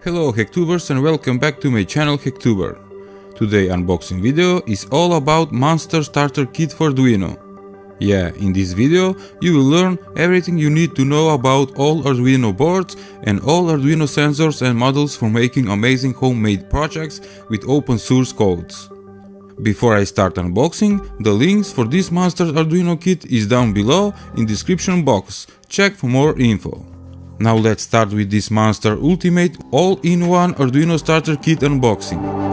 Hello Hacktubers and welcome back to my channel Hacktuber. Today unboxing video is all about Monster Starter Kit for Arduino. Yeah, in this video you will learn everything you need to know about all Arduino boards and all Arduino sensors and models for making amazing homemade projects with open source codes. Before I start unboxing, the links for this Monster Arduino kit is down below in description box. Check for more info. Now let's start with this Monster Ultimate all-in-one Arduino starter kit unboxing.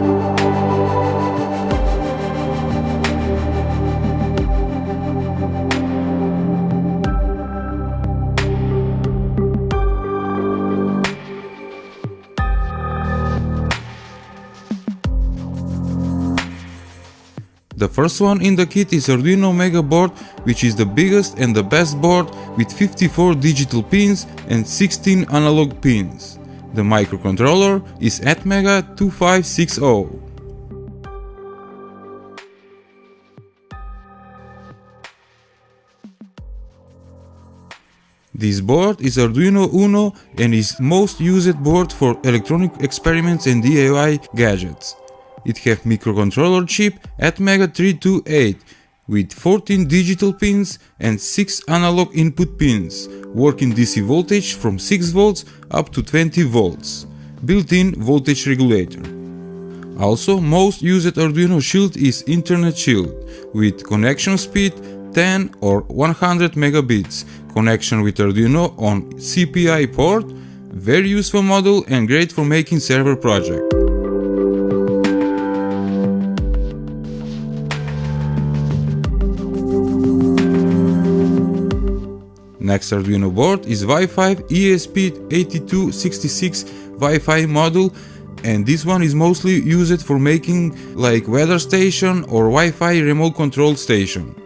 The first one in the kit is Arduino Mega Board, which is the biggest and the best board with 54 digital pins and 16 analog pins. The microcontroller is Atmega 2560. This board is Arduino Uno and is most used board for electronic experiments and DIY gadgets. It has microcontroller chip Atmega 328 with 14 digital pins and 6 analog input pins, working DC voltage from 6 volts up to 20 volts, built-in voltage regulator. Also, most used Arduino shield is Internet shield, with connection speed 10 or 100 megabits, connection with Arduino on CPI port, very useful model and great for making server project. Next Arduino board is Wi-Fi ESP8266 Wi-Fi module, and this one is mostly used for making like weather station or Wi-Fi remote control station.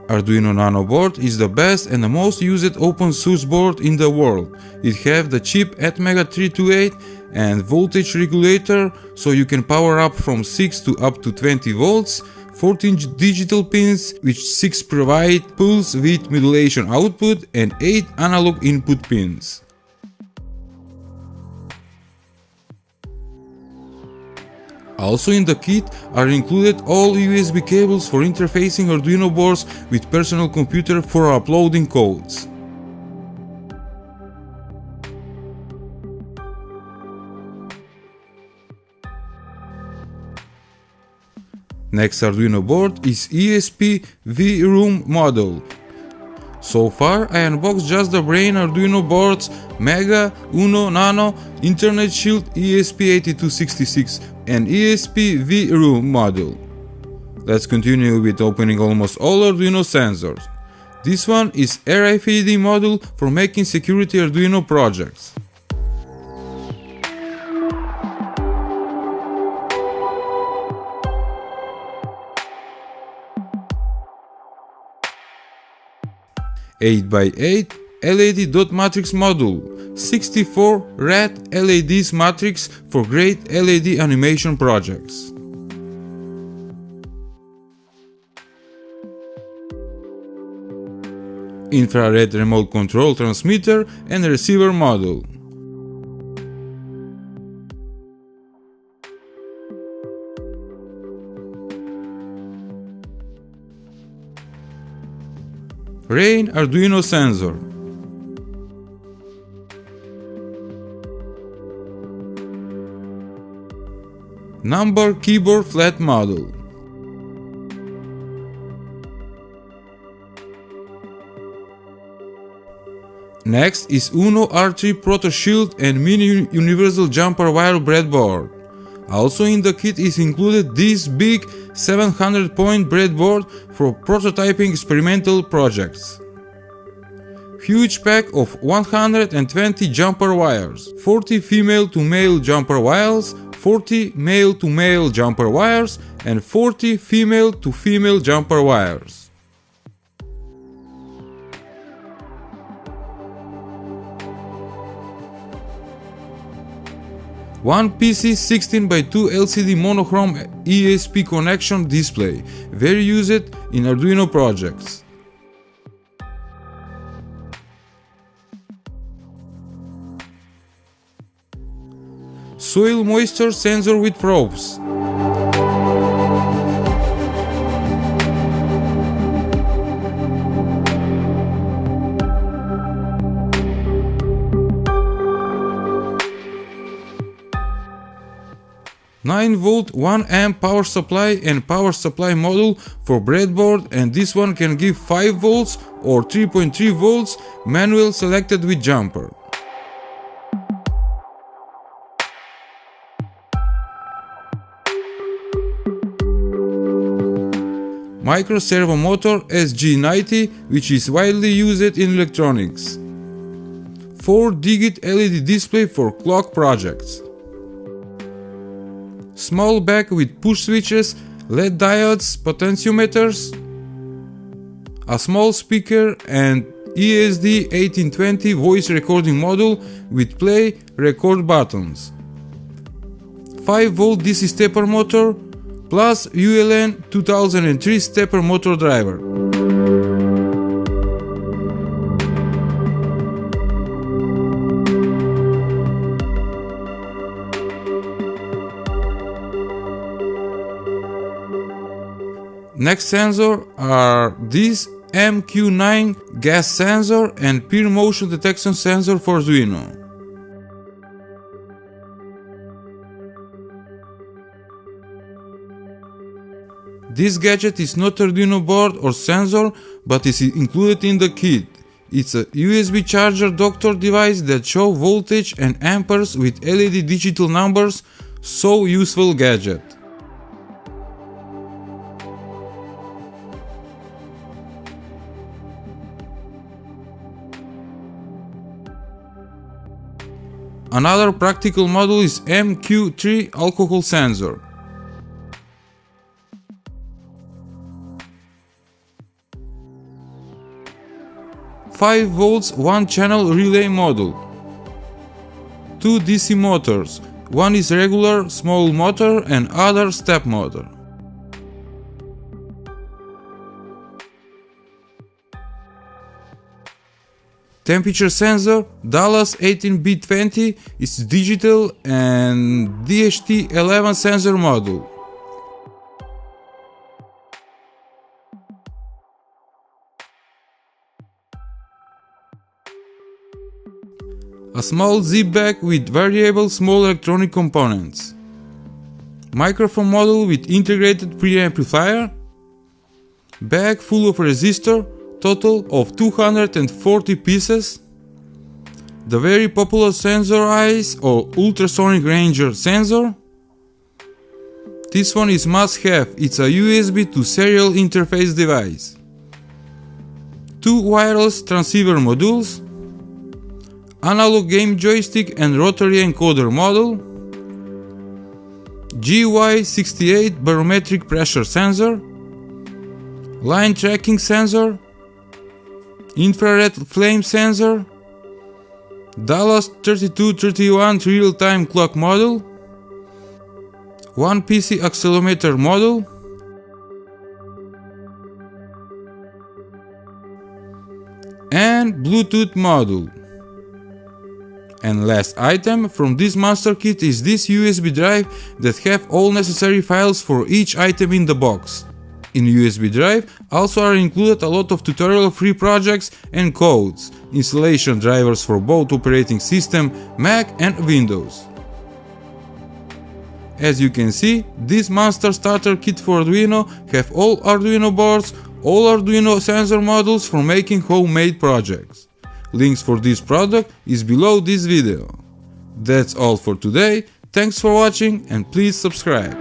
Arduino Nano board is the best and the most used open source board in the world. It has the chip Atmega 328 and voltage regulator, so you can power up from 6 to up to 20 volts, 14 digital pins, which 6 provide pulse width modulation output and 8 analog input pins. Also in the kit are included all USB cables for interfacing Arduino boards with personal computer for uploading codes. Next Arduino board is ESP V-Room model. So far I unboxed just the brain Arduino boards Mega, Uno, Nano, Internet Shield ESP8266 and ESP V-Room model. Let's continue with opening almost all Arduino sensors. This one is RFID module for making security Arduino projects. Eight by 8 LED dot matrix module, 64 red LEDs matrix for great LED animation projects. Infrared remote control transmitter and receiver module. Rain Arduino sensor. Number keyboard flat model. Next is Uno R3 Protoshield and mini universal jumper wire breadboard. Also in the kit is included this big 700-point breadboard for prototyping experimental projects. Huge pack of 120 jumper wires, 40 female to male jumper wires, 40 male to male jumper wires and 40 female to female jumper wires. One PC 16x2 LCD monochrome ESP connection display, very used in Arduino projects. soil moisture sensor with probes. "9V 1A power supply and power supply module for breadboard, and this one can give 5V or 3.3V manual selected with jumper. Micro servo motor SG90, which is widely used in electronics. 4-digit LED display for clock projects. Small back with push switches, LED diodes, potentiometers, a small speaker and ESD 1820 voice recording module with play record buttons. 5V DC stepper motor plus ULN 2003 stepper motor driver. Next sensor are these MQ9 gas sensor and peer motion detection sensor for Arduino. This gadget is not Arduino board or sensor, but is included in the kit. It's a USB charger doctor device that shows voltage and amperes with LED digital numbers, so useful gadget. Another practical model is MQ3 alcohol sensor. "5V 1-channel relay module. 2 DC motors. One is regular small motor and other step motor. Temperature sensor Dallas 18B20 is digital and DHT11 sensor module. A small zip bag with variable small electronic components. Microphone module with integrated preamplifier. Bag full of resistor, total of 240 pieces. The very popular sensor eyes or ultrasonic ranger sensor. This one is must have, it's a USB to serial interface device. 2 wireless transceiver modules. Analog game joystick and rotary encoder module. GY68 barometric pressure sensor. Line tracking sensor. Infrared flame sensor. Dallas 3231 real-time clock module. 1 PC accelerometer module. And Bluetooth module. And last item from this monster kit is this USB drive that have all necessary files for each item in the box. In USB drive also are included a lot of tutorial free projects and codes, installation drivers for both operating system Mac and Windows. As you can see, this monster starter kit for Arduino have all Arduino boards, all Arduino sensor modules for making homemade projects. Links for this product is below this video. That's all for today, thanks for watching and please subscribe.